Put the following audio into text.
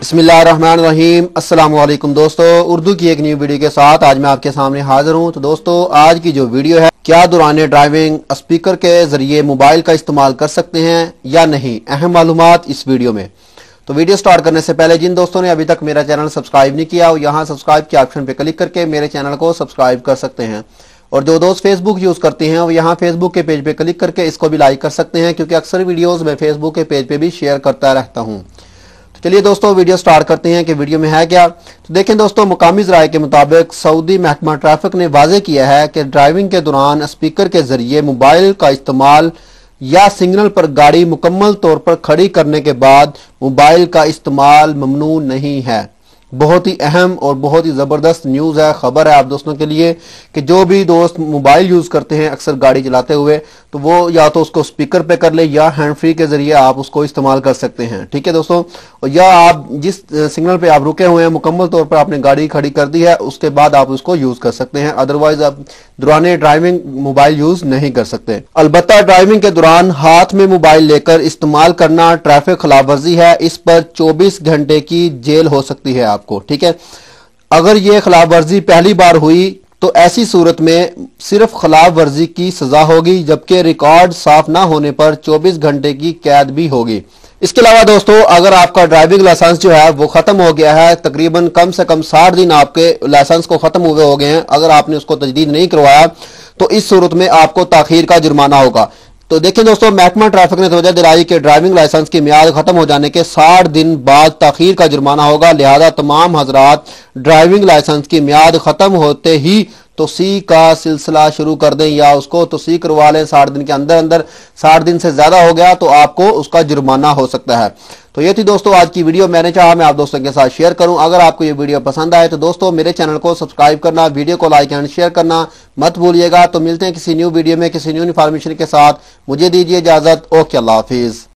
बिस्मिल्लाहिर्रहमानिर्रहीम। अस्सलाम वालेकुम दोस्तों, उर्दू की एक न्यू वीडियो के साथ आज मैं आपके सामने हाजिर हूं। तो दोस्तों, आज की जो वीडियो है, क्या दौरान ड्राइविंग स्पीकर के जरिए मोबाइल का इस्तेमाल कर सकते हैं या नहीं, अहम मालूमात इस वीडियो में। तो वीडियो स्टार्ट करने से पहले जिन दोस्तों ने अभी तक मेरा चैनल सब्सक्राइब नहीं किया, वो यहाँ सब्सक्राइब के ऑप्शन पे क्लिक करके मेरे चैनल को सब्सक्राइब कर सकते हैं। और जो दोस्त फेसबुक यूज करते हैं वो यहाँ फेसबुक के पेज पे क्लिक करके इसको भी लाइक कर सकते हैं, क्योंकि अक्सर वीडियोस मैं फेसबुक के पेज पे भी शेयर करता रहता हूँ। तो चलिए दोस्तों, वीडियो स्टार्ट करते हैं कि वीडियो में है क्या। तो देखें दोस्तों, मुकामी ज़राए के मुताबिक सऊदी महकमा ट्रैफिक ने वाज़ेह किया है कि ड्राइविंग के दौरान स्पीकर के जरिए मोबाइल का इस्तेमाल या सिग्नल पर गाड़ी मुकम्मल तौर पर खड़ी करने के बाद मोबाइल का इस्तेमाल ममनू नहीं है। बहुत ही अहम और बहुत ही ज़बरदस्त न्यूज़ है, खबर है आप दोस्तों के लिए कि जो भी दोस्त मोबाइल यूज़ करते हैं अक्सर गाड़ी चलाते हुए, तो वो या तो उसको स्पीकर पे कर ले या हैंड फ्री के ज़रिए आप उसको इस्तेमाल कर सकते हैं। ठीक है दोस्तों, और या आप जिस सिग्नल पे आप रुके हुए हैं मुकम्मल तौर पर आपने गाड़ी खड़ी कर दी है, उसके बाद आप उसको यूज़ कर सकते हैं। अदरवाइज आप दौरान ड्राइविंग मोबाइल यूज़ नहीं कर सकते। अलबत्ता ड्राइविंग के दौरान हाथ में मोबाइल लेकर इस्तेमाल करना ट्रैफिक खिलाफवर्जी है, इस पर 24 घंटे की जेल हो सकती है आपको। ठीक है, अगर ये खिलाफ वर्जी पहली बार हुई तो ऐसी सूरत में सिर्फ खिलाफ वर्जी की सजा होगी, जबकि रिकॉर्ड साफ ना होने पर 24 घंटे की कैद भी होगी। इसके अलावा दोस्तों, अगर आपका ड्राइविंग लाइसेंस जो है वो खत्म हो गया है, तकरीबन कम से कम 60 दिन आपके लाइसेंस को खत्म हुए हो गए हैं, अगर आपने उसको तजदीद नहीं करवाया तो इस सूरत में आपको ताखीर का जुर्माना होगा। तो देखिए दोस्तों, महकमा ट्रैफिक ने तवज्जो दिलाई कि ड्राइविंग लाइसेंस की मियाद खत्म हो जाने के 60 दिन बाद ताखीर का जुर्माना होगा। लिहाजा तमाम हजरात ड्राइविंग लाइसेंस की मियाद खत्म होते ही तोसी का सिलसिला शुरू कर दें या उसको तोसी करवा लें। 60 दिन के अंदर अंदर 60 दिन से ज्यादा हो गया तो आपको उसका जुर्माना हो सकता है। तो ये थी दोस्तों आज की वीडियो, मैंने चाहा मैं आप दोस्तों के साथ शेयर करूं। अगर आपको ये वीडियो पसंद आए तो दोस्तों मेरे चैनल को सब्सक्राइब करना, वीडियो को लाइक एंड शेयर करना मत भूलिएगा। तो मिलते हैं किसी न्यू वीडियो में किसी न्यू इन्फॉर्मेशन के साथ। मुझे दीजिए इजाजत। ओके, अल्लाह हाफिज।